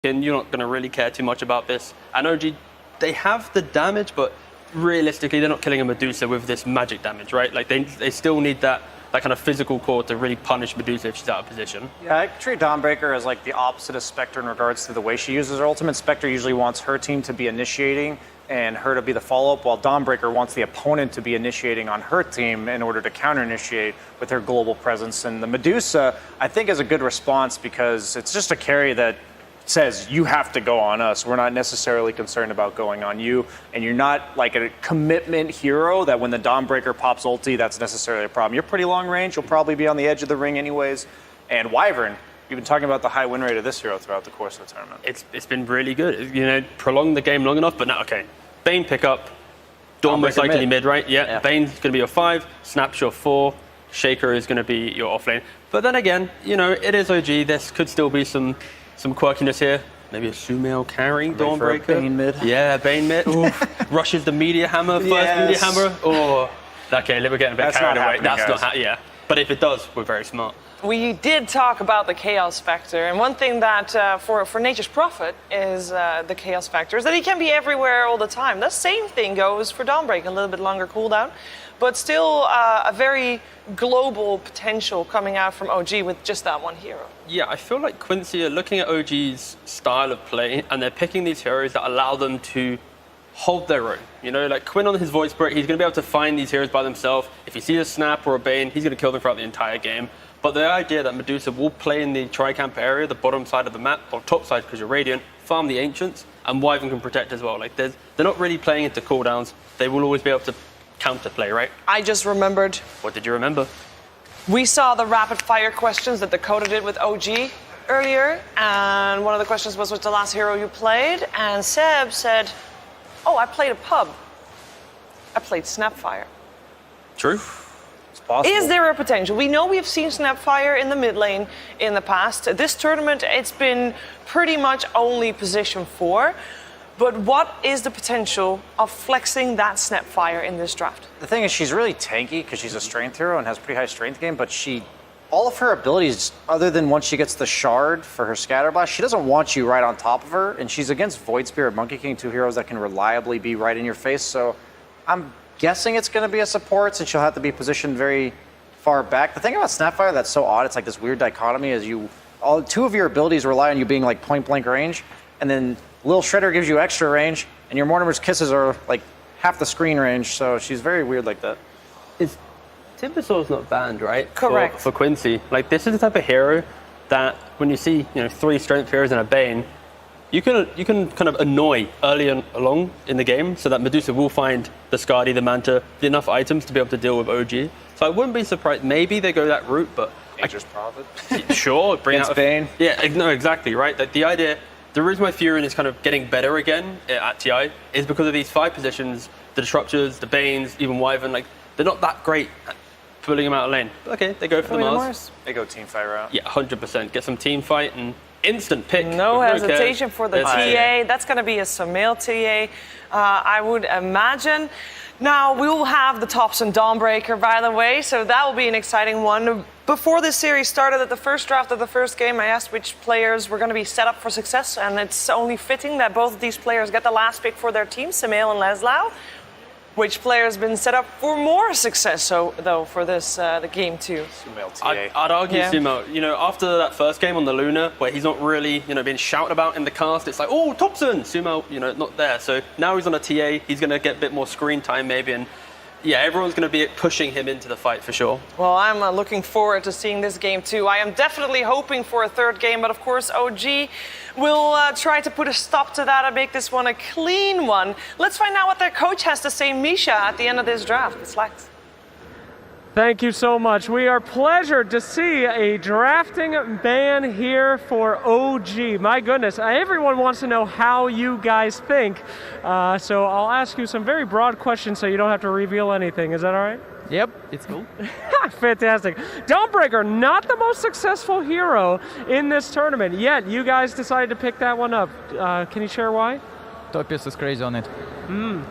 and you're not going to really care too much about this. And OG, they have the damage, but realistically, they're not killing a Medusa with this magic damage, right? Like, they still need that kind of physical core to really punish Medusa if she's out of position. Yeah, I treat Dawnbreaker as like the opposite of Spectre in regards to the way she uses her ultimate. Spectre usually wants her team to be initiating and her to be the follow-up, while Dawnbreaker wants the opponent to be initiating on her team in order to counter-initiate with her global presence. And the Medusa, I think, is a good response because it's just a carry that says you have to go on us. We're not necessarily concerned about going on you, and you're not like a commitment hero that when the Dawnbreaker pops ulti, that's necessarily a problem. You're pretty long range. You'll probably be on the edge of the ring anyways. And Wyvern, you've been talking about the high win rate of this hero throughout the course of the tournament. It's been really good. You know, prolong the game long enough, but now, okay. Bane pick up, Dawn most likely mid, right? Yeah. Bane's going to be your 5, Snap's your 4, Shaker is going to be your offlane. But then again, you know, it is OG. There could still be some quirkiness here. Maybe a Sumail carrying Dawnbreaker. Bane mid. Yeah, Bane mid. Rushes the media hammer, first media hammer. Oh, okay, we're getting a bit carried away. That's not yeah. But if it does, we're very smart. We did talk about the Chaos Factor, and one thing that for Nature's Prophet is the Chaos Factor is that he can be everywhere all the time. The same thing goes for Dawnbreaker, a little bit longer cooldown, but still a very global potential coming out from OG with just that one hero. Yeah, I feel like Quincy are looking at OG's style of play, and they're picking these heroes that allow them to hold their own. You know, like Quinn on his voice break, he's going to be able to find these heroes by themselves. If he sees a Snap or a Bane, he's going to kill them throughout the entire game. But the idea that Medusa will play in the tri-camp area, the bottom side of the map, or top side because you're Radiant, farm the Ancients, and Wyvern can protect as well. Like, they're not really playing into cooldowns. They will always be able to counterplay, right? I just remembered. What did you remember? We saw the rapid fire questions that Dakota did with OG earlier, and one of the questions was, what's the last hero you played? And Seb said, oh, I played a pub. I played Snapfire. True. Is there a potential? We know we've seen Snapfire in the mid lane in the past. This tournament, it's been pretty much only position 4. But what is the potential of flexing that Snapfire in this draft? The thing is, she's really tanky because she's a strength hero and has pretty high strength game, but all of her abilities, other than once she gets the shard for her scatter blast, she doesn't want you right on top of her, and she's against Void Spirit, Monkey King, 2 heroes that can reliably be right in your face, so I'm guessing it's going to be a support since she'll have to be positioned very far back. The thing about Snapfire that's so odd, it's like this weird dichotomy, is 2 of your abilities rely on you being like point blank range, and then Lil Shredder gives you extra range, and your Mortimer's Kisses are like half the screen range, so she's very weird like that. Timbersaur's not banned, right? Correct. For Quincy. Like, this is the type of hero that when you see, 3 strength heroes and a Bane, you can kind of annoy early along in the game so that Medusa will find the Skadi, the Manta, enough items to be able to deal with OG. So I wouldn't be surprised. Maybe they go that route, but Nature's Prophet. Sure, bring out Bane. Yeah, no, exactly, right? That the idea, the reason why Furion is kind of getting better again at TI is because of these 5 positions, the Disruptors, the Banes, even Wyvern, like, they're not that great at pulling them out of lane. But okay, they go for the Mars. They go team fight route. Yeah, 100%. Get some team fight and instant pick. No hesitation for the TA. That's going to be a Sumail TA, I would imagine. Now, we will have the tops and Dawnbreaker, by the way, so that will be an exciting one. Before this series started, at the first draft of the first game, I asked which players were going to be set up for success, and it's only fitting that both of these players get the last pick for their team, Sumail and Leslau. Which player has been set up for more success, though, for this the game 2? Sumail TA. I'd argue Sumail. After that first game on the Luna, where he's not really, being shouted about in the cast, it's like, oh, Thompson! Sumail, not there. So now he's on a TA, he's going to get a bit more screen time maybe, and yeah, everyone's going to be pushing him into the fight for sure. Well, I'm looking forward to seeing this game too. I am definitely hoping for a third game, but of course OG will try to put a stop to that and make this one a clean one. Let's find out what their coach has to say, Misha, at the end of this draft. It's Lex. Thank you so much. We are pleasured to see a drafting ban here for OG. My goodness, everyone wants to know how you guys think. So I'll ask you some very broad questions so you don't have to reveal anything. Is that all right? Yep, it's cool. Fantastic. Dawnbreaker, not the most successful hero in this tournament, yet you guys decided to pick that one up. Can you share why? Topius is crazy on it.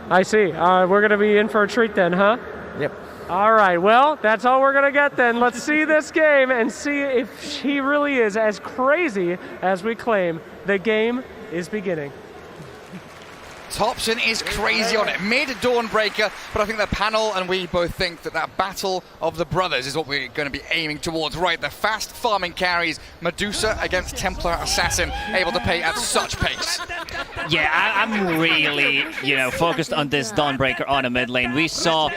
I see. We're going to be in for a treat then, huh? Yep. All right, well, that's all we're going to get then. Let's see this game and see if she really is as crazy as we claim. The game is beginning. Topson is crazy on it. Mid-Dawnbreaker, but I think the panel and we both think that that battle of the brothers is what we're going to be aiming towards. Right, the fast farming carries, Medusa against Templar Assassin, able to play at such pace. Yeah, I'm really, focused on this Dawnbreaker on a mid lane. We saw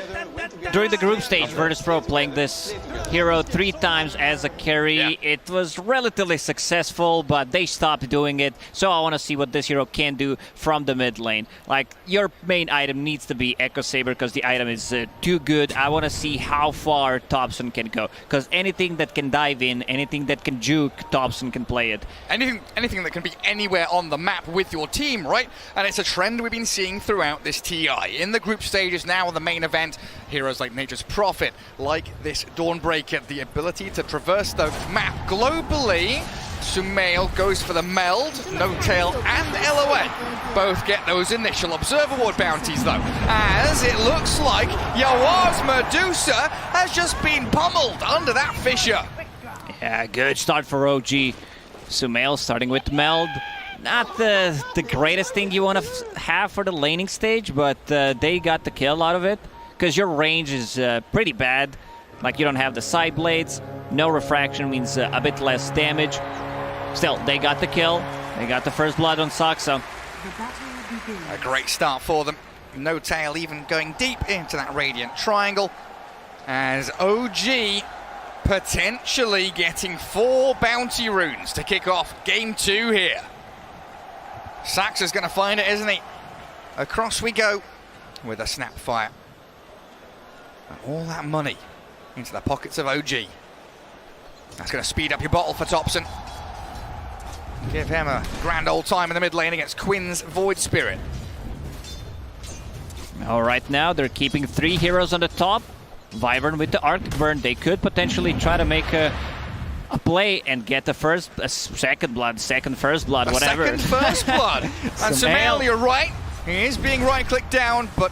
during the group stage Virtus.pro playing this hero 3 times as a carry. Yeah. It was relatively successful, but they stopped doing it. So I want to see what this hero can do from the mid lane. Like, your main item needs to be Echo Saber because the item is too good. I want to see how far Topson can go, because anything that can dive in, anything that can juke, Topson can play it. Anything that can be anywhere on the map with your team, right? And it's a trend we've been seeing throughout this TI. In the group stages, now on the main event, heroes like Nature's Prophet, like this Dawnbreaker, the ability to traverse the map globally. Sumail goes for the meld, No Tail and LOA both get those initial Observer Ward bounties though, as it looks like Yawar's Medusa has just been pummeled under that fissure. Yeah, good start for OG. Sumail starting with meld. Not the greatest thing you want to have for the laning stage, but they got the kill out of it, because your range is pretty bad. Like, you don't have the side blades, no refraction means a bit less damage. Still, they got the kill. They got the first blood on Saksa. A great start for them. No Tail even going deep into that Radiant Triangle, as OG potentially getting 4 bounty runes to kick off game 2 here. Saksa's going to find it, isn't he? Across we go with a Snapfire. And all that money into the pockets of OG. That's going to speed up your bottle for Topson. Give him a grand old time in the mid lane against Quinn's Void Spirit. All right, now they're keeping 3 heroes on the top. Wyvern with the Arctic Burn. They could potentially try to make a play and get the first, second first blood, whatever. Second first blood. And Sumail, you're right. He is being right-clicked down, but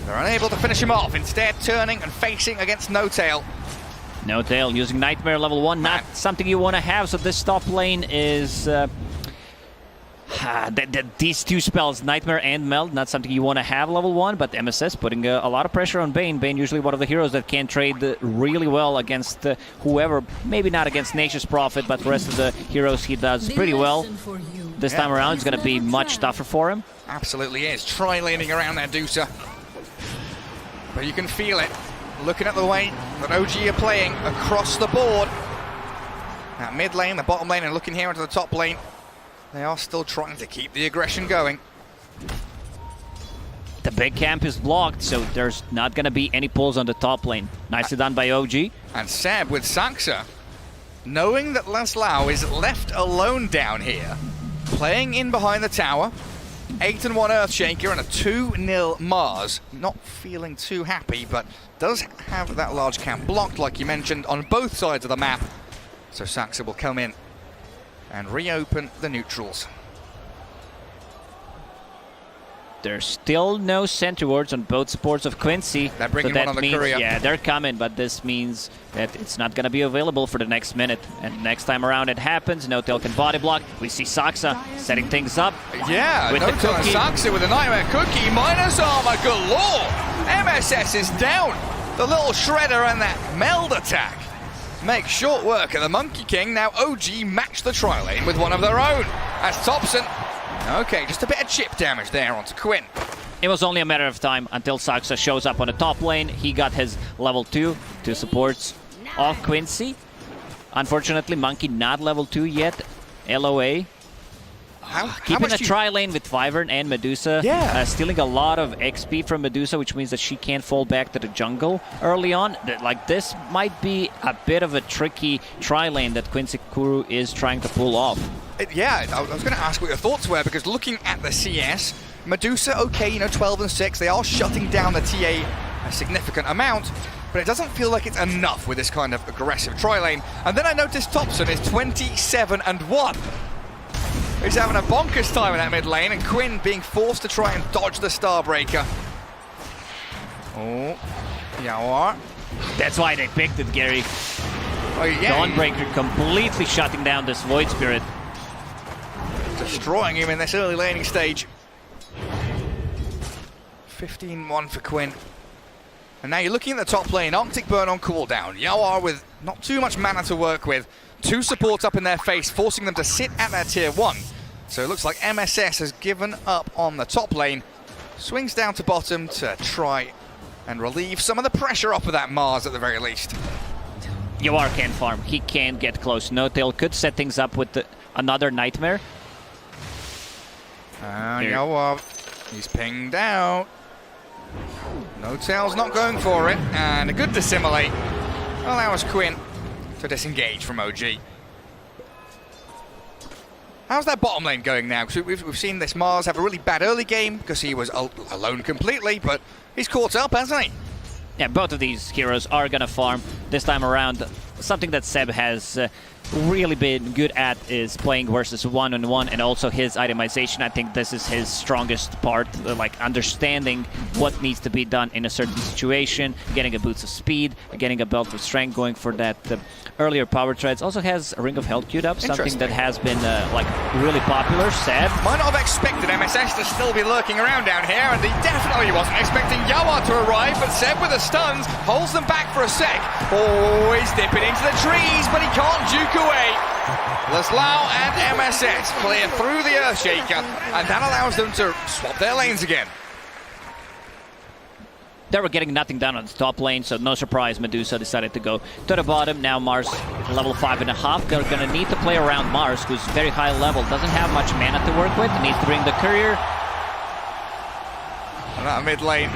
they're unable to finish him off. Instead, turning and facing against No Tail. No Tail using Nightmare level 1, not something you want to have, so this top lane is... these 2 spells, Nightmare and Meld, not something you want to have level 1, but MSS putting a lot of pressure on Bane. Bane usually one of the heroes that can trade really well against whoever, maybe not against Nature's Prophet, but the rest of the heroes he does pretty well. This time around it's going to be much tougher for him. Absolutely is. Tri-laning around there, Dusa. But you can feel it. Looking at the way that OG are playing across the board. That mid lane, the bottom lane, and looking here into the top lane. They are still trying to keep the aggression going. The big camp is blocked, so there's not going to be any pulls on the top lane. Nicely done by OG. And Seb with Saksa, knowing that Laszlo is left alone down here, playing in behind the tower. 8-1 Earthshaker and a 2-0 Mars. Not feeling too happy, but does have that large camp blocked, like you mentioned, on both sides of the map. So Saksa will come in and reopen the neutrals. There's still no center wards on both supports of Quincy. They're bringing so that one on the means, courier. yeah, they're coming, but this means that it's not going to be available for the next minute. And next time around it happens, No Tail can body block. We see Saksa setting things up. Yeah, with No the Tail and cookie. Saksa with a Nightmare Cookie. Minus armor galore. MSS is down. The little shredder and that meld attack make short work of the Monkey King. Now OG match the tri-lane with one of their own. As Topson. Okay, just a bit of chip damage there onto Quinn. It was only a matter of time until Saksa shows up on the top lane. He got his level 2 supports off Quincy. Unfortunately, Monkey not level 2 yet. LOA. Keeping a tri-lane with Wyvern and Medusa. Yeah. Stealing a lot of XP from Medusa, which means that she can't fall back to the jungle early on. Like, this might be a bit of a tricky tri-lane that Quincy Crew is trying to pull off. Yeah, I was going to ask what your thoughts were, because looking at the CS, Medusa, okay, 12 and 6, they are shutting down the TA a significant amount, but it doesn't feel like it's enough with this kind of aggressive tri-lane. And then I noticed Topson is 27-1. He's having a bonkers time in that mid lane, and Quinn being forced to try and dodge the Starbreaker. Oh, yeah, That's why they picked it, Gary. Oh, yeah. Dawnbreaker completely shutting down this Void Spirit. destroying him in this early laning stage. 15-1 for Quinn. And now you're looking at the top lane. Arctic Burn on cooldown. Yawar with not too much mana to work with. 2 supports up in their face, forcing them to sit at their tier 1. So it looks like MSS has given up on the top lane. Swings down to bottom to try and relieve some of the pressure off of that Mars at the very least. Yawar can't farm. He can't get close. No-Tail could set things up with another Nightmare. Yawar, he's pinged out. No-Tail's not going for it, and a good dissimilate allows Quinn to disengage from OG. How's that bottom lane going now? Because we've seen this Mars have a really bad early game because he was alone completely, but he's caught up, hasn't he? Yeah, both of these heroes are gonna farm this time around. Something that Seb has really been good at is playing versus one-on-one, and also his itemization. I think this is his strongest part, like understanding what needs to be done in a certain situation, getting a boost of speed, getting a belt of strength, going for that earlier power treads. Also has a Ring of Health queued up, something that has been like really popular. Seb might not have expected MSS to still be lurking around down here, and he definitely wasn't expecting Yawar to arrive, but Seb with the stuns holds them back for a sec. Always dipping into the trees, but he can't juke away. Laslau and MSS clear through the Earthshaker, and that allows them to swap their lanes again. They were getting nothing done on the top lane, so no surprise Medusa decided to go to the bottom. Now Mars level 5.5. They're going to need to play around Mars, who's very high level, doesn't have much mana to work with, needs to bring the courier. And that mid lane,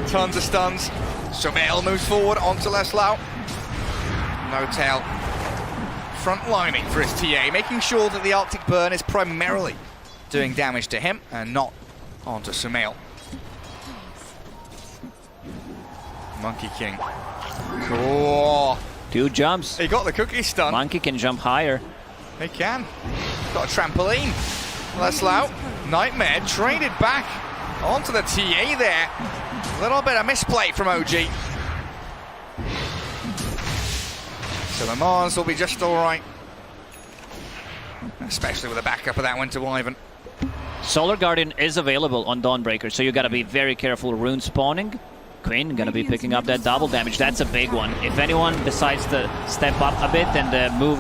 tons of stuns. Sumail moves forward onto Laslau. No-Tail front lining for his TA, making sure that the Arctic Burn is primarily doing damage to him and not onto Sumail. Monkey King. Cool. 2 jumps. He got the cookie stun. Monkey can jump higher. He can. Got a trampoline. Laslau. Nightmare traded back onto the TA there. A little bit of misplay from OG. So the Mars will be just alright. Especially with the backup of that Winter Wyvern. Solar Guardian is available on Dawnbreaker, so you gotta be very careful rune spawning. Quinn gonna be picking up that double damage. That's a big one. If anyone decides to step up a bit and move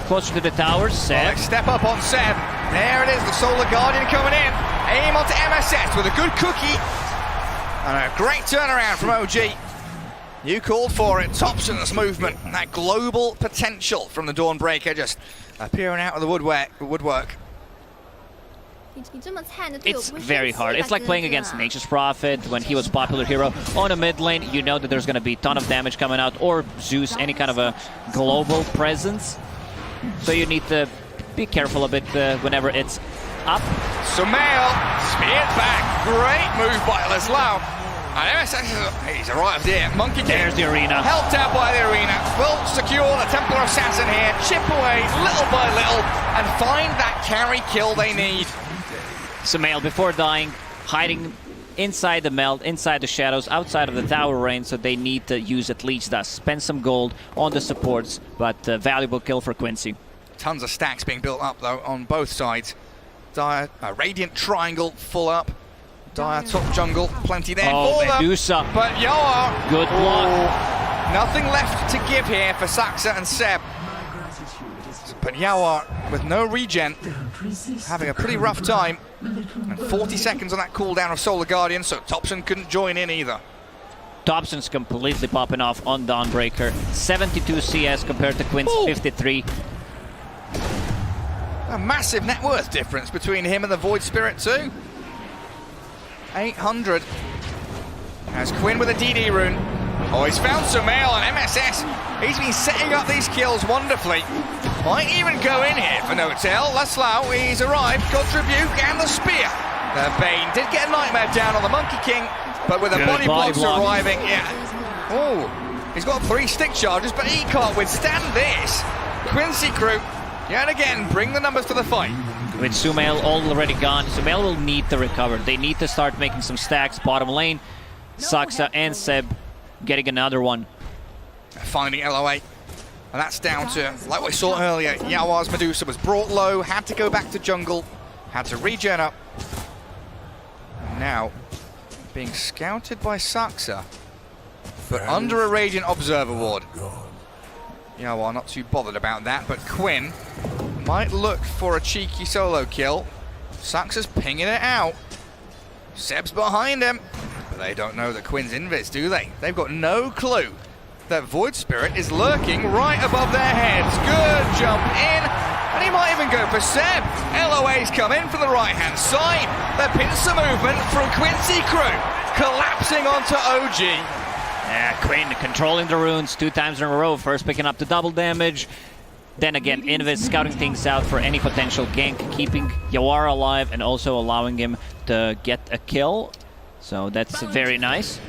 closer to the towers, Seb. Well, step up on Seb. There it is, the Solar Guardian coming in. Aim onto MSS with a good cookie. And a great turnaround from OG. You called for it. Thompson's movement. That global potential from the Dawnbreaker just appearing out of the woodwork. It's very hard. It's like playing against Nature's Prophet when he was popular hero. On a mid lane, you know that there's going to be a ton of damage coming out, or Zeus, any kind of a global presence. So you need to be careful a bit whenever it's up. Sumail speared back. Great move by Laslau. And MSS, he's arrived here. Monkey King. There's the arena. Helped out by the arena. Will secure the Templar Assassin here. Chip away little by little and find that carry kill they need. Sumail, before dying, hiding inside the meld, inside the shadows, outside of the tower range, so they need to use at least that. Spend some gold on the supports, but valuable kill for Quincy. Tons of stacks being built up, though, on both sides. Dire, Radiant Triangle full up. Dire top jungle, plenty there for them. Medusa. But Yawar. Good block. Nothing left to give here for Saxa and Seb. But Yawar, with no regen, having a pretty rough time. And 40 seconds on that cooldown of Solar Guardian, so Thompson couldn't join in either. Thompson's completely popping off on Dawnbreaker. 72 CS compared to Quinn's 53. A massive net worth difference between him and the Void Spirit too. 800. As Quinn with a DD rune. Oh, he's found Sumail and MSS. He's been setting up these kills wonderfully. Might even go in here for No-Tail. Laslau, he's arrived. Got Rebuke and the spear. The Bane did get a Nightmare down on the Monkey King, but with the body blocks arriving, yeah. Oh, he's got 3 stick charges, but he can't withstand this. Quincy Crew, yet again, bring the numbers to the fight. With Sumail already gone, Sumail will need to recover. They need to start making some stacks. Bottom lane, Saxa and Seb getting another one. Finding LOA. And that's down to, like we saw earlier, Yawa's Medusa was brought low, had to go back to jungle, had to regen up. And now, being scouted by Saxa, but under a Radiant Observer Ward. Yawa not too bothered about that, but Quinn might look for a cheeky solo kill. Saxa's pinging it out. Seb's behind him, but they don't know that Quinn's invis, do they? They've got no clue that Void Spirit is lurking right above their heads. Good jump in, and he might even go for Seb. LOA's come in from the right-hand side. The pincer movement from Quincy Crew, collapsing onto OG. Yeah, Quinn controlling the runes 2 times in a row. First picking up the double damage. Then again, Invis scouting things out for any potential gank, keeping Yawara alive and also allowing him to get a kill. So that's very nice.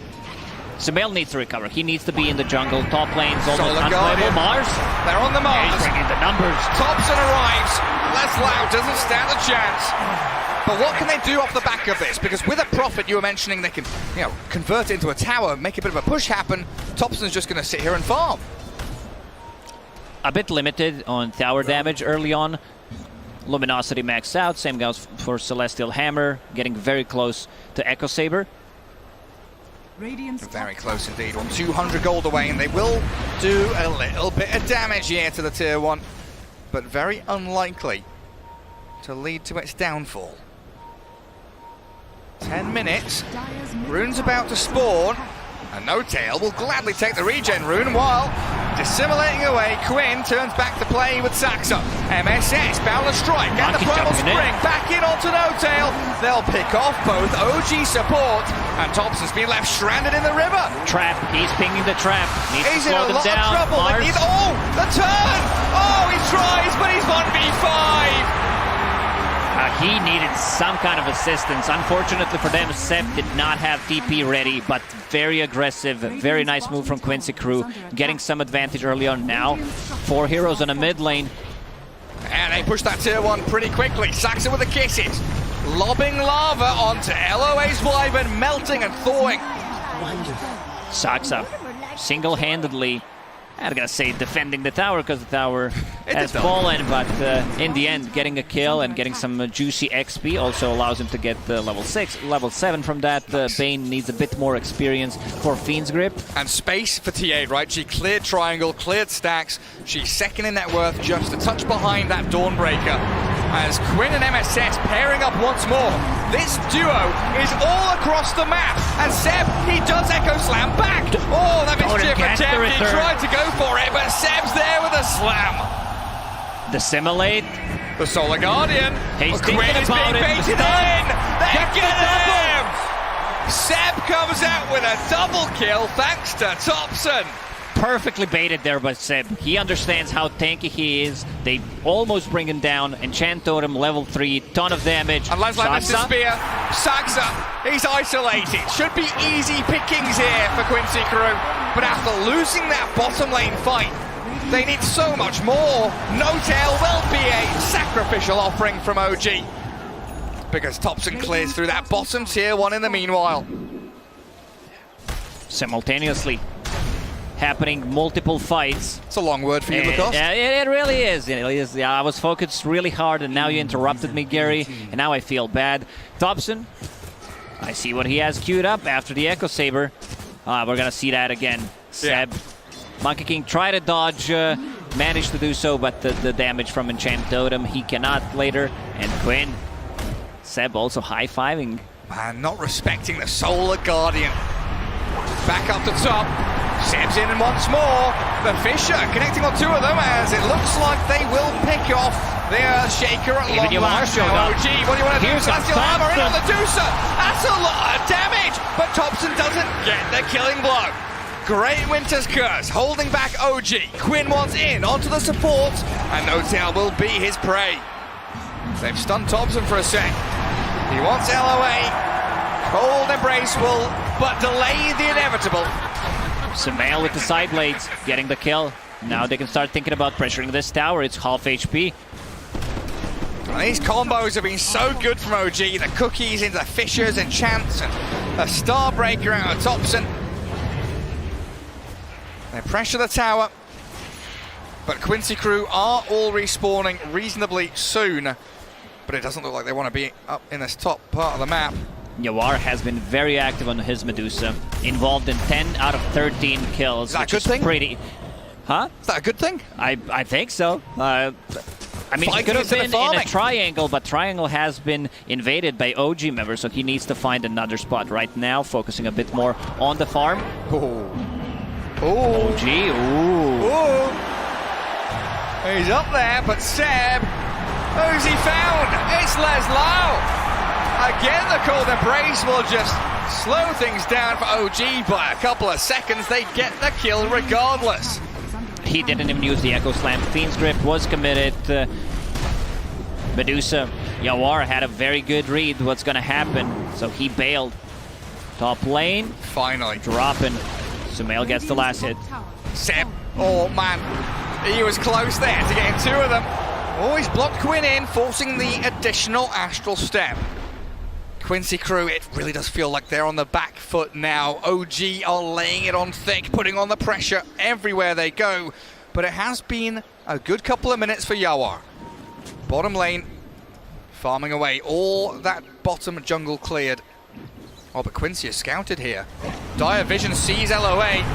Sumail needs to recover. He needs to be in the jungle. Top lane's almost unplayable. Mars. They're on the Mars. He's bringing the numbers. Thompson arrives. Les Loud doesn't stand a chance. But what can they do off the back of this? Because with a Prophet, you were mentioning they can, convert it into a tower, make a bit of a push happen. Thompson's just going to sit here and farm. A bit limited on tower damage early on. Luminosity maxed out. Same goes for Celestial Hammer, getting very close to Echo Saber. Very close indeed. 200 gold away, and they will do a little bit of damage here to the tier 1, but very unlikely to lead to its downfall. 10 minutes. Rune's about to spawn. And No Tail will gladly take the regen rune while dissimulating away. Quinn turns back to play with Saxa. MSS, Boundless Strike, and the Primal Spring back in onto No Tail. They'll pick off both OG support, and Thompson's been left stranded in the river. Trap, he's pinging the trap. Needs he's to slow in a lot them down. of trouble. The turn! Oh, he tries, but he's 1v5. He needed some kind of assistance. Unfortunately for them, Seb did not have TP ready, but very aggressive, very nice move from Quincy Crew, getting some advantage early on. Now 4 heroes on a mid lane. And they push that tier 1 pretty quickly. Saxa with the kisses, lobbing lava onto LOA's Wyvern, melting and thawing. Saxa single-handedly, I'm gonna say defending the tower because the tower has fallen, but in the end, getting a kill and getting some juicy XP also allows him to get level 6, level 7 from that. Bane needs a bit more experience for Fiend's Grip. And space for Ti10, right? She cleared triangle, cleared stacks. She's second in net worth, just a touch behind that Dawnbreaker. As Quinn and MSS pairing up once more. This duo is all across the map. And Seb, he does Echo Slam back. Oh, that mischief attempt. He tried to go for it, but Seb's there with a slam. Dissimulate. The Solar Guardian. He's Quinn is being baited in. They get him. Seb comes out with a double kill thanks to Thompson. Perfectly baited there by Seb. He understands how tanky he is. They almost bring him down. Enchant Totem, level 3, ton of damage. And Leslie misses spear. Saxa, he's isolated. Should be easy pickings here for Quincy Crew. But after losing that bottom lane fight, they need so much more. No Tail will be a sacrificial offering from OG, because Thompson clears through that bottom tier 1 in the meanwhile. Simultaneously happening multiple fights. It's a long word for you, Lacoste. It really is. It is. Yeah, I was focused really hard, and now you interrupted me, Gary, and now I feel bad. Thompson, I see what he has queued up after the Echo Saber. We're going to see that again. Seb, Monkey King tried to dodge, managed to do so, but the damage from Enchant Totem, he cannot later. And Quinn, Seb also high-fiving. Man, not respecting the Solar Guardian. Back up the top. Seb's in once more. The Fisher connecting on 2 of them, as it looks like they will pick off the Shaker at long last. OG, what do you want to do? Celestial Hammer in on the Deucer. That's a lot of damage, but Thompson doesn't get the killing blow. Great Winter's Curse holding back OG. Quinn wants in onto the support, and No Tail will be his prey. They've stunned Thompson for a sec. He wants LOA. Cold Embrace will but delay the inevitable. Sumail with the side blades, getting the kill. Now they can start thinking about pressuring this tower. It's half HP. These combos have been so good from OG. The cookies into the Fishers and Chance, and a Starbreaker out of Thompson. They pressure the tower. But Quincy Crew are all respawning reasonably soon. But it doesn't look like they want to be up in this top part of the map. Yawar has been very active on his Medusa, involved in 10 out of 13 kills. Is that a which good is thing? Pretty. Huh? Is that a good thing? I think so. I mean, it Fighting could have into the been in farming. a triangle, but triangle has been invaded by OG members, so he needs to find another spot right now, focusing a bit more on the farm. Oh. Oh. OG, ooh. Ooh. He's up there, but Seb, who's he found? It's Leslau. Again, the cold embrace will just slow things down for OG by a couple of seconds. They get the kill regardless. He didn't even use the Echo Slam. Fiend's Grip was committed. Medusa, Yawar had a very good read what's going to happen, so he bailed. Top lane, Finally. dropping. Sumail gets the last hit. Seb, oh man, he was close there to getting two of them. Oh, he's blocked Quinn in, forcing the additional Astral Step. Quincy Crew, it really does feel like they're on the back foot now. OG are laying it on thick, putting on the pressure everywhere they go. But it has been a good couple of minutes for Yawar. Bottom lane, farming away. All that bottom jungle cleared. Oh, but Quincy is scouted here. Dire Vision sees LOA,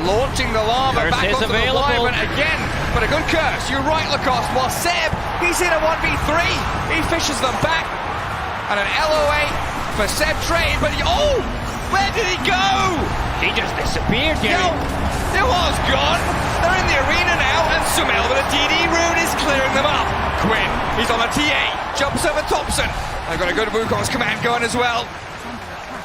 launching the lava Curse back is onto available. the Wyvern again. But a good curse, you're right, Lacoste. While Seb, he's in a 1v3. He fishes them back. And an LOA for Seb trade, but oh, where did he go? He just disappeared, Gary. No, it was gone. They're in the arena now, and Sumail with a DD rune is clearing them up. Quinn, he's on a TA, jumps over Thompson. They've got a good Wukong's command going as well.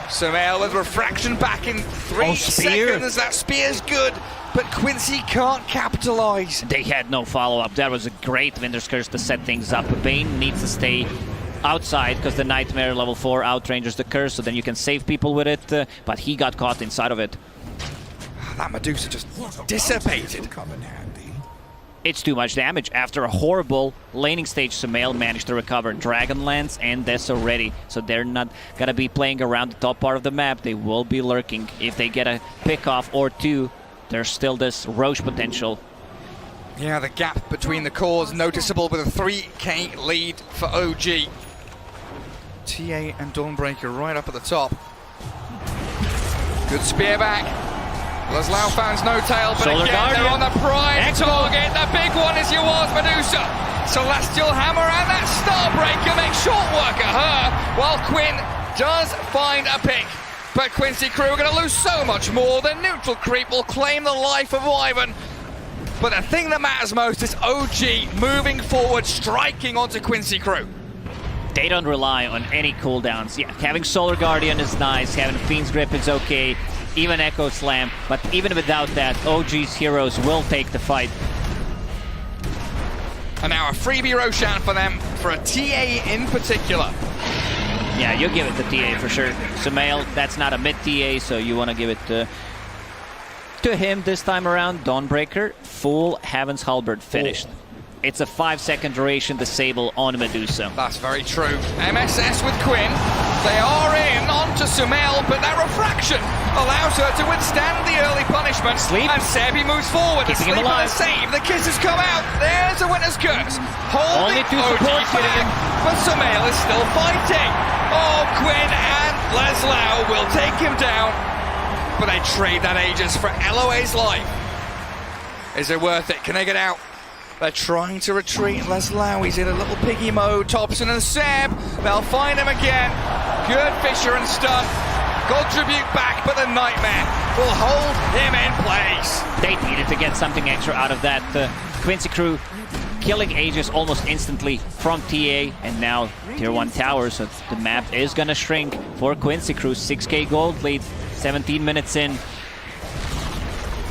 Sumail with refraction back in 3 seconds. That spear's good, but Quincy can't capitalize. They had no follow-up. That was a great Winter's Curse to set things up. Bane needs to stay outside because the Nightmare level 4 outranges the curse, so then you can save people with it, but he got caught inside of it. That Medusa just dissipated. It's too much damage. After a horrible laning stage, Sumail managed to recover Dragonlance and this already, so they're not gonna be playing around the top part of the map. They will be lurking. If they get a pick-off or two, there's still this Roche potential. Yeah, the gap between the cores noticeable with a 3k lead for OG. TA and Dawnbreaker right up at the top. Good spear back. Leslau fans no tail, but Solar again Guardian. they're on the prime Echo. target. The big one is Yawar's Medusa. Celestial Hammer and that Starbreaker makes short work at her, while Quinn does find a pick. But Quincy Crew are going to lose so much more. The neutral creep will claim the life of Wyvern. But the thing that matters most is OG moving forward, striking onto Quincy Crew. They don't rely on any cooldowns. Yeah, having Solar Guardian is nice, having Fiend's Grip is okay, even Echo Slam, but even without that, OG's heroes will take the fight. And now a freebie Roshan for them, for a TA in particular. Yeah, you give it to TA for sure. Sumail, that's not a mid TA, so you want to give it to him this time around. Dawnbreaker, full Heaven's Halberd finished. It's a 5-second duration disable on Medusa. That's very true. MSS with Quinn. They are in onto Sumail, but that refraction allows her to withstand the early punishment. Sleep. And Sebi moves forward. Keeping him Sleep on a alive. save. The kisses come out. There's a Winter's Curse. Holding Only two OG supports back, getting him. but Sumail is still fighting. Oh, Quinn and Leslau will take him down. But they trade that Aegis for LOA's life. Is it worth it? Can they get out? They're trying to retreat. Leslau, he's in a little piggy mode. Thompson and Seb, they'll find him again. Good Fisher and stun. God tribute back, but the Nightmare will hold him in place. They needed to get something extra out of that. Quincy Crew killing Aegis almost instantly from TA, and now Tier 1 tower, so the map is gonna shrink for Quincy Crew. 6k gold lead, 17 minutes in.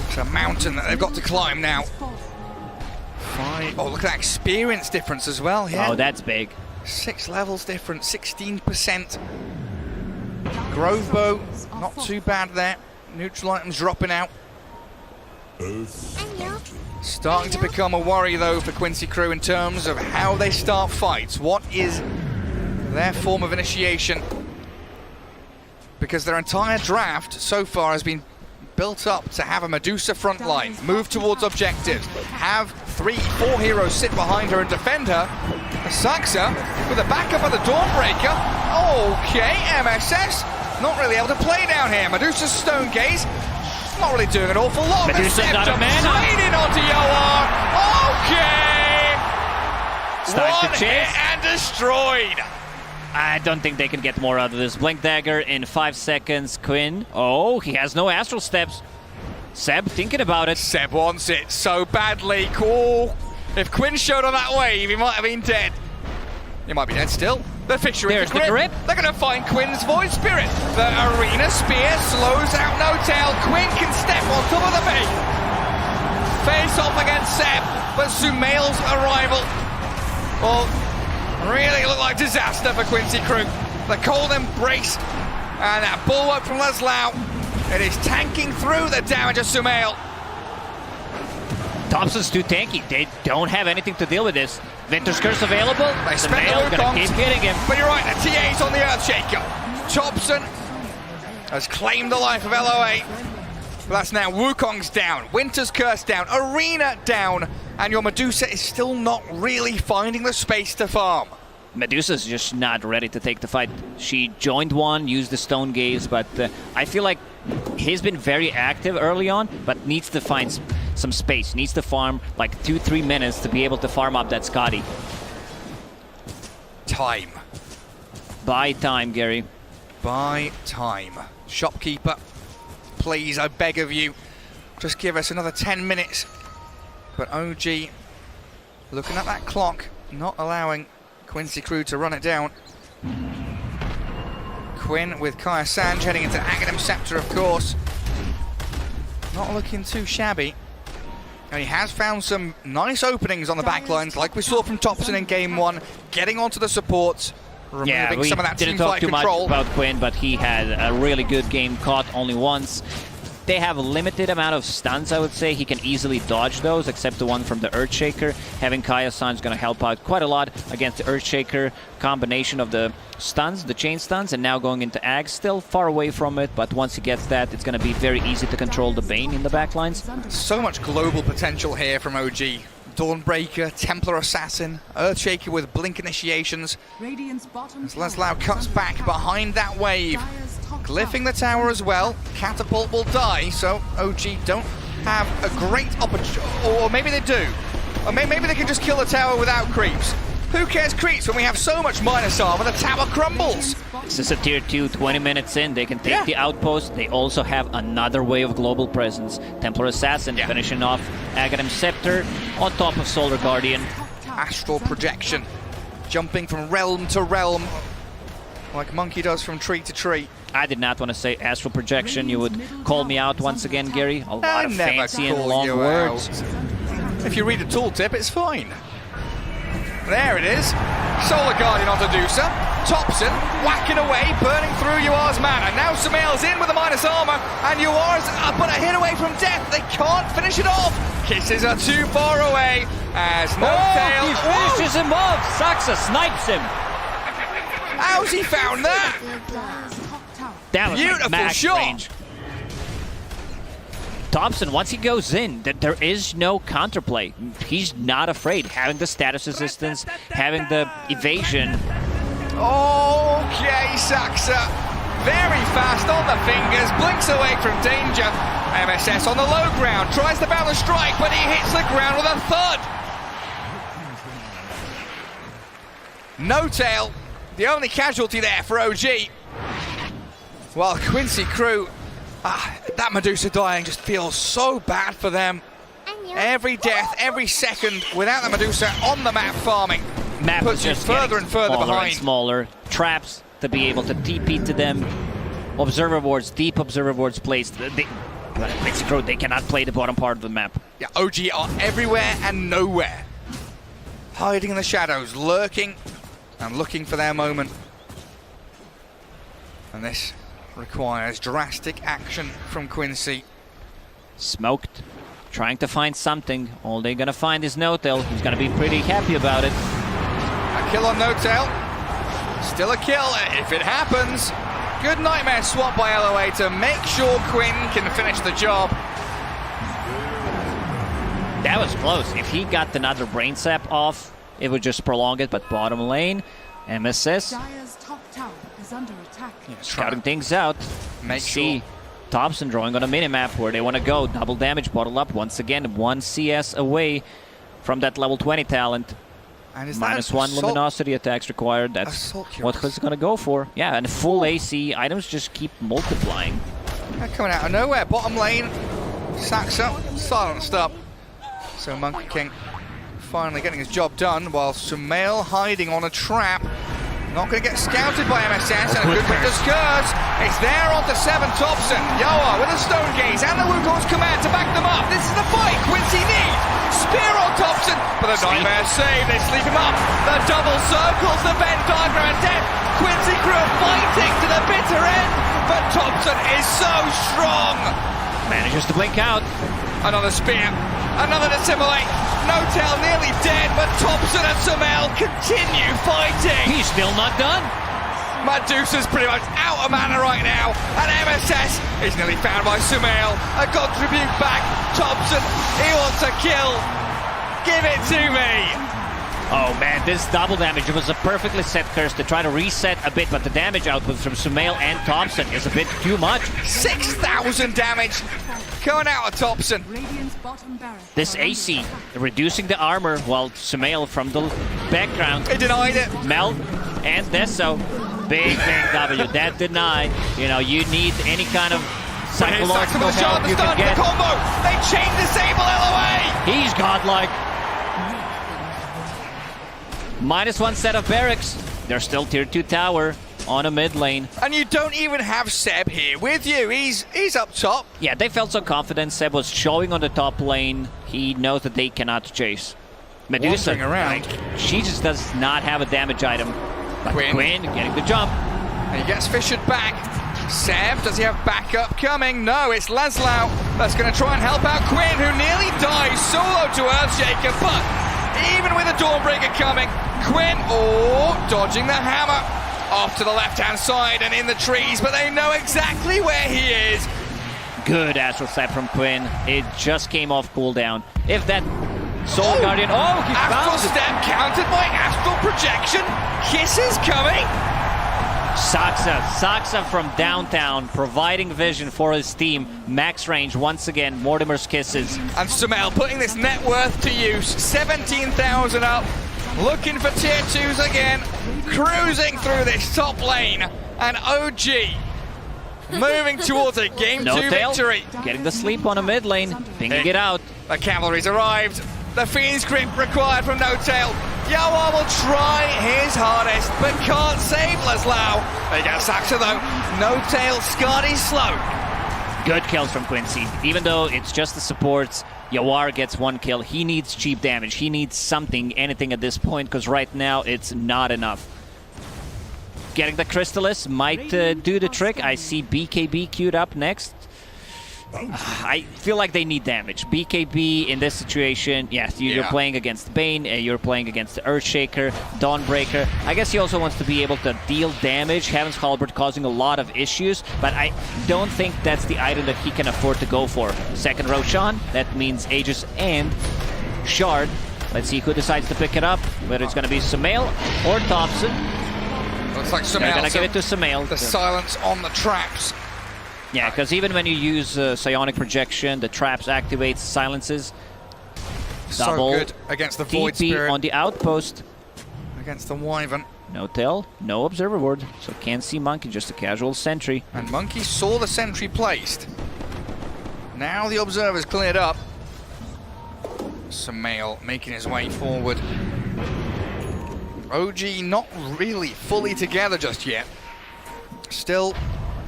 It's a mountain that they've got to climb now. Oh, look at that experience difference as well here. Oh, that's big. 6 levels different, 16%. Grove Bow, not too bad there. Neutral items dropping out. Starting to become a worry though for Quincy Crew in terms of how they start fights. What is their form of initiation? Because their entire draft so far has been built up to have a Medusa front line, move towards objectives, have 4 heroes sit behind her and defend her. Saxa with a backup of the Dawnbreaker. Okay, MSS not really able to play down here. Medusa's Stone Gaze not really doing an awful lot. Medusa's got a man straight in onto Yoar. Okay! Starting to One chase. hit and destroyed. I don't think they can get more out of this. Blink Dagger in 5 seconds. Quinn. Oh, he has no Astral Steps. Seb thinking about it. Seb wants it so badly. Cool. If Quinn showed on that wave, he might have been dead. He might be dead still. The Fisher There's into the grip. They're going to find Quinn's Void Spirit. The Arena Spear slows out No-Tail. Quinn can step on top of the bait. Face off against Seb, but Sumail's arrival will really look like disaster for Quincy Crew. The cold embrace and that bulwark from Laszlo. It is tanking through the damage of Sumail. Thompson's too tanky. They don't have anything to deal with this. Winter's Curse available. They spent the Sumail gonna Wukongs, keep hitting him. but you're right, the TA's on the Earthshaker. Thompson has claimed the life of LOA. But that's now Wukong's down, Winter's Curse down, Arena down, and your Medusa is still not really finding the space to farm. Medusa's just not ready to take the fight. She joined one, used the Stone Gaze, but I feel like he's been very active early on, but needs to find some space. Needs to farm like 2-3 minutes to be able to farm up that Scotty. Time. Buy time, Gary. Buy time. Shopkeeper, please, I beg of you, just give us another 10 minutes. But OG, looking at that clock, not allowing Quincy Crew to run it down. Quinn with Kaya Sanj heading into Aghanim Scepter, of course. Not looking too shabby. And he has found some nice openings on the backlines, like we saw from Thompson in Game 1, getting onto the supports, removing we some of that didn't team talk fight too control. much about Quinn, but he had a really good game, caught only once. They have a limited amount of stuns, I would say. He can easily dodge those, except the one from the Earthshaker. Having Kaya-san is going to help out quite a lot against the Earthshaker. Combination of the stuns, the chain stuns, and now going into Ag. Still far away from it, but once he gets that, it's going to be very easy to control the Bane in the backlines. So much global potential here from OG. Dawnbreaker, Templar Assassin, Earthshaker with Blink initiations. As Laszlo cuts back behind that wave, glyphing the tower as well. Catapult will die, so OG don't have a great opportunity. Or maybe they do. Or maybe they can just kill the tower without creeps. Who cares creeps when we have so much minus armor, the tower crumbles. This is a tier 2, 20 minutes in. They can take the outpost. They also have another wave of global presence. Templar Assassin finishing off Aghanim Scepter on top of Solar Guardian. Astral projection, jumping from realm to realm, like Monkey does from tree to tree. I did not want to say astral projection. You would call me out once again, Gary. A lot of never fancy and call long you words. out. If you read a tooltip, it's fine. There it is. Solar Guardian onto Dusa. Thompson whacking away, burning through Yuar's mana. Now Sumail's in with the minus armor, and Yuar's but a hit away from death. They can't finish it off. Kisses are too far away as No-Tail. He finishes him off. Saxa snipes him. How's he found that? That was Beautiful like max shot. range. Thompson, once he goes in, there is no counterplay. He's not afraid. Having the status resistance, having the evasion. Okay, Saxa. Very fast on the fingers, blinks away from danger. MSS on the low ground, tries the balance strike, but he hits the ground with a thud. No-Tail, the only casualty there for OG. While Quincy Crew, that Medusa dying just feels so bad for them. Every death, every second without the Medusa on the map farming Map puts is you just further and further smaller behind. and smaller. Traps to be able to TP to them. Observer boards, deep observer boards placed. Quincy Crew, they cannot play the bottom part of the map. Yeah, OG are everywhere and nowhere. Hiding in the shadows, lurking and looking for their moment. And this requires drastic action from Quincy. Smoked, trying to find something. All they're gonna find is No-Tail. He's gonna be pretty happy about it. A kill on No-Tail. Still a kill if it happens. Good nightmare swap by LOA to make sure Quinn can finish the job. That was close. If he got another brain sap off, it would just prolong it, but bottom lane, MSS Dire's top tower is under attack. scouting things out. Make See sure. Thompson drawing on a minimap where they want to go. Double damage, bottle up once again. 1 CS away from that level 20 talent. And is that -1 assault? luminosity attacks required. That's Assault what cures. he's going to go for. Yeah, and full AC items just keep multiplying. They're coming out of nowhere. Bottom lane, sacks up, silenced up. So Monkey King finally getting his job done, while Sumail hiding on a trap. Not going to get scouted by MSS, and a good pick to Skurs. It's there onto 7 Thompson. Yoa with a Stone Gaze and the Wukong's command to back them up. This is the fight Quincy needs. Spear on Thompson, but a nightmare save. They sleep him up. The double circles, the Venn diagram and death. Quincy Crew fighting to the bitter end, but Thompson is so strong. Manages to blink out. Another spear, another assimilate. No-Tail nearly dead, but Thompson and Sumail continue fighting. He's still not done. Medusa's pretty much out of mana right now, and MSS is nearly found by Sumail. A god tribute back. Thompson, he wants a kill. Give it to me. Oh man, this double damage, it was a perfectly set curse to try to reset a bit, but the damage output from Sumail and Thompson is a bit too much. 6,000 damage coming out of Thompson. Radiant's bottom barracks This are under AC attack. reducing the armor, while Sumail from the background, He denied it. Meld and Deso. Big W, that deny. You know, you need any kind of psychological the shot, help the you stun, can the get. combo. They chain disable LOA. He's godlike. -1 set of barracks. They're still tier 2 tower on a mid lane. And you don't even have Seb here with you. He's up top. Yeah, they felt so confident. Seb was showing on the top lane. He knows that they cannot chase. Medusa, Wandering around. she just does not have a damage item. But Quinn. Quinn getting the jump. And he gets fissured back. Seb, does he have backup coming? No, it's Laszlo that's going to try and help out Quinn, who nearly dies solo to Earthshaker. But even with a Dawnbreaker coming, Quinn, dodging the hammer off to the left-hand side and in the trees, but they know exactly where he is. Good Astral Slap from Quinn. It just came off cooldown. If that Soul Guardian... Oh, he Astral found it. Step countered by Astral Projection. Kisses coming. Saxa from downtown, providing vision for his team. Max range once again, Mortimer's Kisses. And Sumail putting this net worth to use. 17,000 up. Looking for tier 2s again. Cruising through this top lane. And OG moving towards a game 2 No-Tail victory. getting the sleep on a mid lane, pinging it out. The cavalry's arrived. The Fiend's grip required from No-Tail. Yawa will try his hardest, but can't save Laszlo. They get Saxa though. No-Tail, Scardy slow. Good kills from Quincy. Even though it's just the supports, Yawar gets 1 kill. He needs cheap damage. He needs something, anything at this point, because right now it's not enough. Getting the Crystallis might do the trick. I see BKB queued up next. I feel like they need damage. BKB in this situation, yes, you're Yeah. playing against Bane, you're playing against the Earthshaker, Dawnbreaker. I guess he also wants to be able to deal damage. Heaven's Halberd causing a lot of issues, but I don't think that's the item that he can afford to go for. Second Roshan, that means Aegis and Shard. Let's see who decides to pick it up, whether it's going to be Sumail or Thompson. Looks like They're going to Sumail. give it to Sumail. The silence on the traps. Yeah, because even when you use Psionic Projection, the traps activates silences. Double So good against the Void TP Spirit. on the outpost. Against the Wyvern. No tail, no Observer Ward, so can't see Monkey, just a casual sentry. And Monkey saw the sentry placed. Now the Observer's cleared up. Sumail making his way forward. OG not really fully together just yet. Still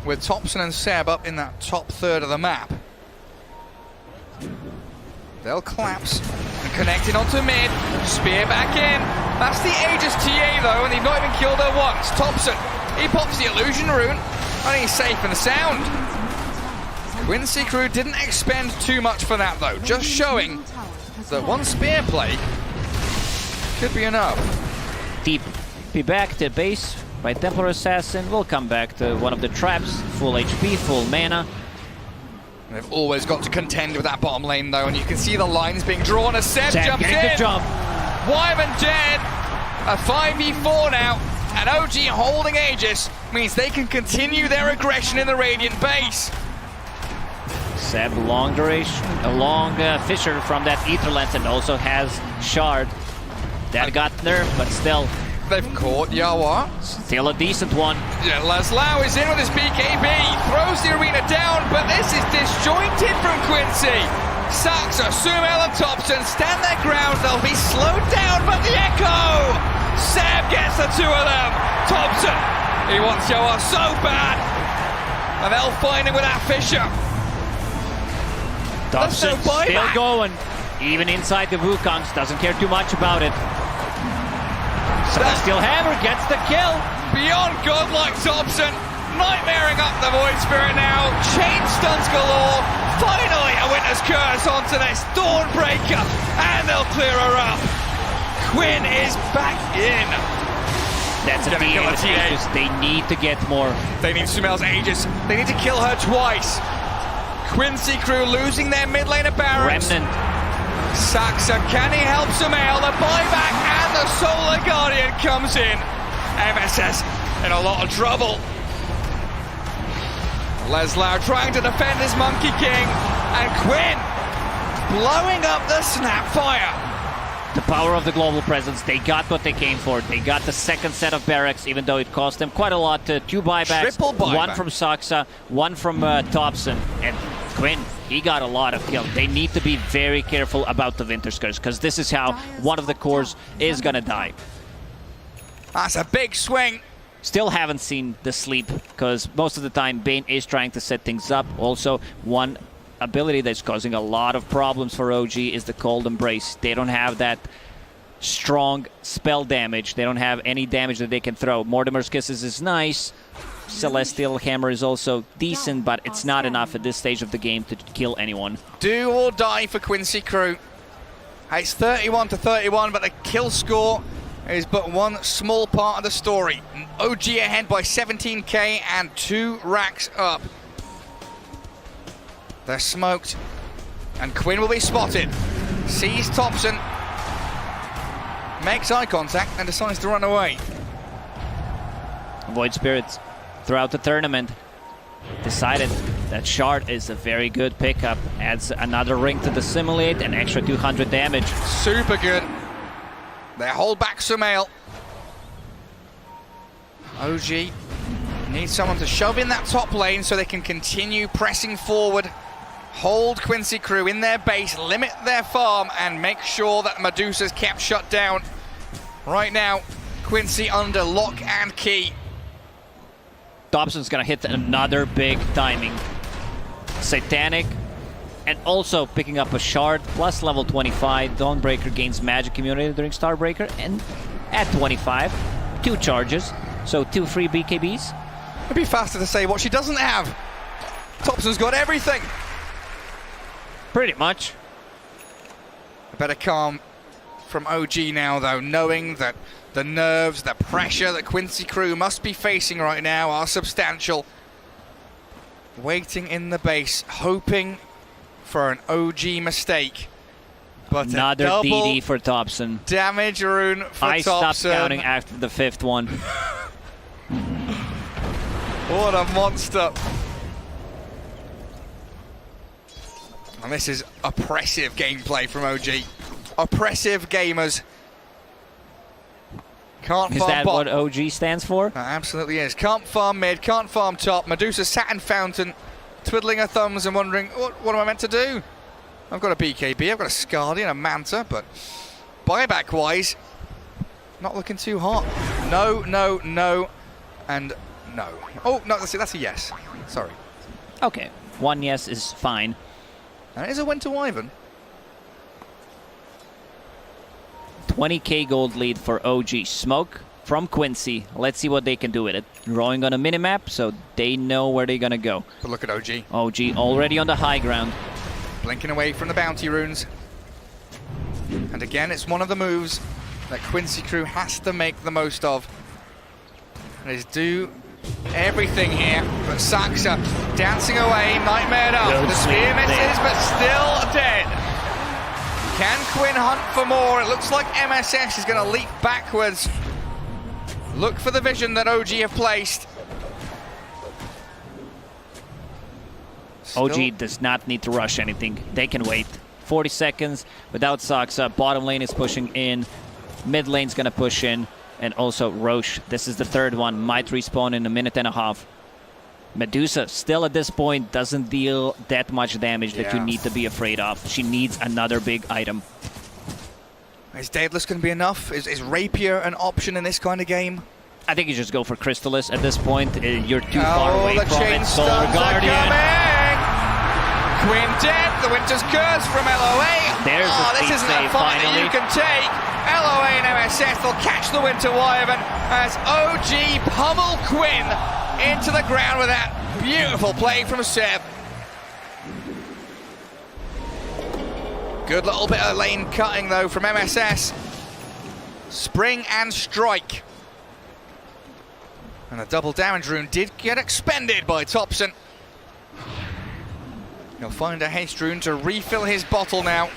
with Thompson and Seb up in that top third of the map. They'll collapse and connecting onto mid. Spear back in. That's the Aegis TA though, and they've not even killed her once. Thompson, he pops the illusion rune, and he's safe and sound. Quincy Crew didn't expend too much for that though, just showing that one spear play could be enough. TP back to base by Templar Assassin. We'll come back to one of the traps. Full HP, full mana. They've always got to contend with that bottom lane though, and you can see the lines being drawn as Seb jumps in. The jump. Wyvern dead. A 5v4 now, and OG holding Aegis means they can continue their aggression in the Radiant base. Seb, long duration, a long Fisher from that Ether Lens, and also has Shard. That got nerfed, but still. They've caught Yawa. Still a decent one. Yeah, Laszlo is in with his BKB, throws the arena down, but this is disjointed from Quincy. Saxa, Sumail and Thompson stand their ground, they'll be slowed down, but the Echo! Seb gets the two of them. Thompson, he wants Yawa so bad, and they'll find him with that Fisher. Thompson still going, even inside the Wukongs, doesn't care too much about it. Celestial Hammer gets the kill. Beyond godlike Thompson, nightmaring up the Void Spirit now. Chain stuns galore. Finally a Winter's Curse onto this Dawnbreaker, and they'll clear her up. Quinn is back in. That's a team with Aegis. They need to get more. They need Sumail's Aegis. They need to kill her twice. Quincy Crew losing their mid laner Barons. Remnant. Saxa, can he help Sumail? The buyback and the Solar Guardian comes in. MSS in a lot of trouble. Laszlo trying to defend his Monkey King, and Quinn blowing up the Snapfire. The power of the global presence, they got what they came for. They got the second set of barracks, even though it cost them quite a lot. 2 buybacks, Triple buyback. One from Saxa, one from Thompson, and Quinn, he got a lot of kills. They need to be very careful about the Winter's Curse, because this is how one of the cores is gonna die. That's a big swing. Still haven't seen the sleep, because most of the time Bane is trying to set things up. Also, one ability that's causing a lot of problems for OG is the Cold Embrace. They don't have that strong spell damage. They don't have any damage that they can throw. Mortimer's Kisses is nice. Celestial Hammer is also decent, but it's not enough at this stage of the game to kill anyone. Do or die for Quincy Crew. It's 31-31, but the kill score is but one small part of the story. OG ahead by 17k and 2 racks up. They're smoked, and Quinn will be spotted. Sees Thompson, makes eye contact, and decides to run away. Void Spirits throughout the tournament decided that Shard is a very good pickup. Adds another ring to the Simulate, an extra 200 damage. Super good. They hold back Sumail. OG needs someone to shove in that top lane so they can continue pressing forward. Hold Quincy Crew in their base, limit their farm, and make sure that Medusa's kept shut down. Right now, Quincy under lock and key. Dobson's gonna hit another big timing. Satanic, and also picking up a Shard, plus level 25. Dawnbreaker gains magic immunity during Starbreaker, and at 25, 2 charges, so 2 free BKBs. It'd be faster to say what she doesn't have. Thompson's got everything. Pretty much. A better calm from OG now, though, knowing that the nerves, the pressure that Quincy Crew must be facing right now are substantial. Waiting in the base, hoping for an OG mistake. But another a double DD for Thompson. Damage rune for I Thompson. stopped counting after the 5th one. What a monster. And this is oppressive gameplay from OG. Oppressive gamers. Can't Is farm that bot. what OG stands for? Absolutely is. Can't farm mid, can't farm top. Medusa sat in fountain, twiddling her thumbs and wondering, what am I meant to do? I've got a BKB, I've got a Scardy and a Manta, but buyback-wise, not looking too hot. No, no, no, and no. Oh, no, that's a yes. Sorry. Okay, 1 yes is fine. And it is a Winter Wyvern. 20k gold lead for OG. Smoke from Quincy. Let's see what they can do with it. Drawing on a minimap, so they know where they're gonna go. But look at OG. OG already on the high ground. Blinking away from the bounty runes. And again, it's one of the moves that Quincy Crew has to make the most of. And is do everything here. But Saxa dancing away, nightmared up. Good The spear sleep misses, there. but still dead. Can Quinn hunt for more? It looks like MSS is going to leap backwards. Look for the vision that OG have placed. OG does not need to rush anything. They can wait. 40 seconds without Saxa. Bottom lane is pushing in. Mid lane's gonna push in. And also Roche, this is the third one, might respawn in a minute and a half. Medusa still at this point doesn't deal that much damage that you need to be afraid of. She needs another big item. Is Daedalus going to be enough? Is Rapier an option in this kind of game? I think you just go for Crystallis at this point. You're too far away the from chain it. stuns Solar are Guardian. coming! Quinn dead, the Winter's Curse from LOA. There's the this speed isn't a save, fight that finally. you can take. LOA and MSS will catch the Winter Wyvern as OG pummel Quinn into the ground with that beautiful play from Seb. Good little bit of lane cutting though from MSS. Spring and strike. And a double damage rune did get expended by Thompson. He'll find a haste rune to refill his bottle now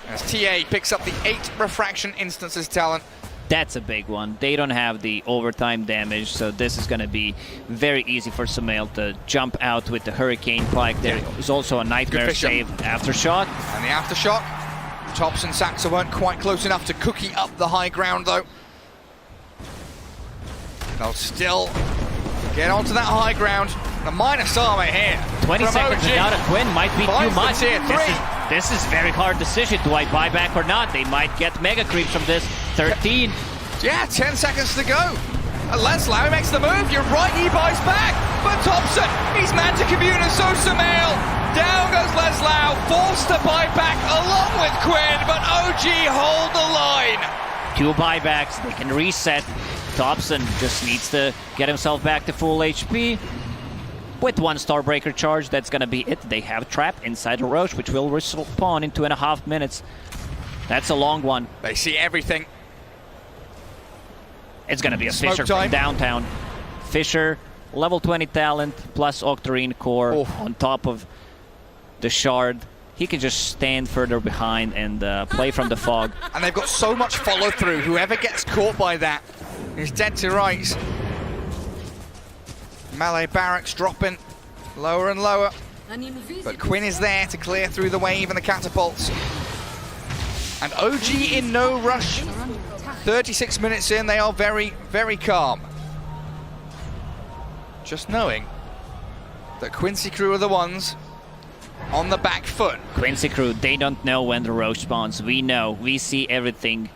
as TA picks up the 8 refraction instances talent. That's a big one. They don't have the overtime damage, so this is going to be very easy for Sumail to jump out with the Hurricane Pike. There is also a Nightmare save aftershock. And the aftershock. Tops and Saxa weren't quite close enough to cookie up the high ground though. They'll still get onto that high ground. The minus armor here. 20 from seconds OG. without a Quinn might be too Finds the much. tier 3. This is very hard decision. Do I buy back or not? They might get mega creeps from this. 13. Yeah, 10 seconds to go. Leslau makes the move. You're right, he buys back. But Thompson, he's man to commune and so Sumail. Down goes Leslau, forced to buy back along with Quinn, but OG hold the line. 2 buybacks. They can reset. Thompson just needs to get himself back to full HP. With 1 Starbreaker charge, that's going to be it. They have Trap inside the Roche, which will respawn in 2.5 minutes. That's a long one. They see everything. It's going to be a Smoke Fisher time. from downtown. Fisher, level 20 talent, plus Octarine core on top of the Shard. He can just stand further behind and play from the fog. And they've got so much follow through. Whoever gets caught by that is dead to rights. Melee barracks dropping lower and lower. But Quinn is there to clear through the wave and the catapults. And OG in no rush. 36 minutes in, they are very, very calm. Just knowing that Quincy Crew are the ones on the back foot. Quincy Crew, they don't know when the Roche spawns. We know. We see everything.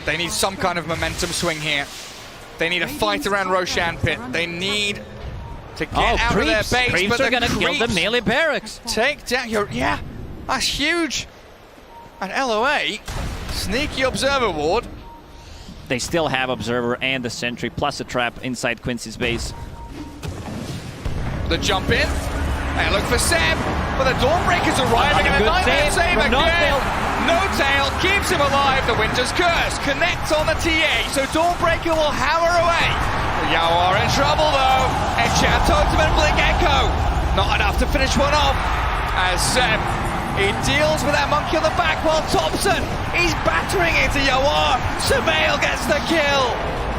They need some kind of momentum swing here. They need a fight around Roshan Pit. They need to get out of their base. Creeps but are the going to kill the creeps melee barracks. take down your... Yeah, that's huge. And LOA, sneaky observer ward. They still have Observer and the Sentry, plus a trap inside Quincy's base. The jump in. They look for Seb, but the Dawnbreaker's arriving and a nightmare save again. No tail keeps him alive. The Winter's Curse connects on the TA, so Dawnbreaker will hammer away. Yao are in trouble though. Enchant Totem and Blink Echo. Not enough to finish one off. As Seb, he deals with that monkey on the back while Thompson, he's battering into Yawar. Sumail gets the kill.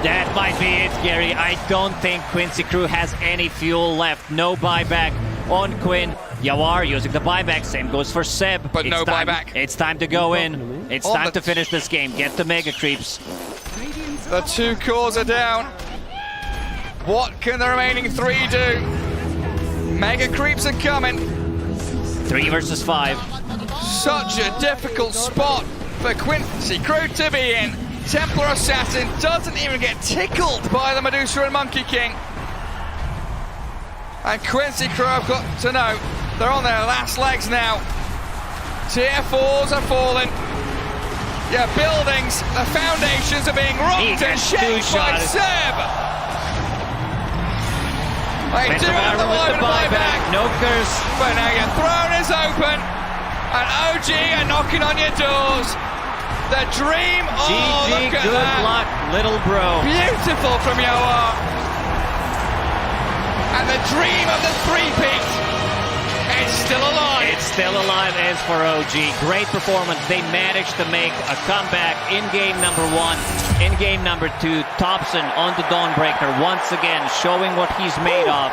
That might be it, Gary. I don't think Quincy Crew has any fuel left. No buyback on Quinn. Yawar using the buyback. Same goes for Seb. But no buyback. It's time to go in. It's time to finish this game. Get the mega creeps. The 2 cores are down. What can the remaining 3 do? Mega creeps are coming. 3 versus 5. Such a difficult spot for Quincy Crew to be in. Templar Assassin doesn't even get tickled by the Medusa and Monkey King. And Quincy Crew have got to know they're on their last legs now. Tier 4s are falling. Your buildings, the foundations are being rocked and shaken by Seb. They do have the buyback. No curse. But now your throne is open. And OG are knocking on your doors. The dream. Oh, GG, look at good that. luck, little bro. Beautiful from Yoa. the dream of the three-peat. It's still alive. It's still alive as for OG. Great performance. They managed to make a comeback in game number 1. In game number 2, Thompson on the Dawnbreaker once again showing what he's made of.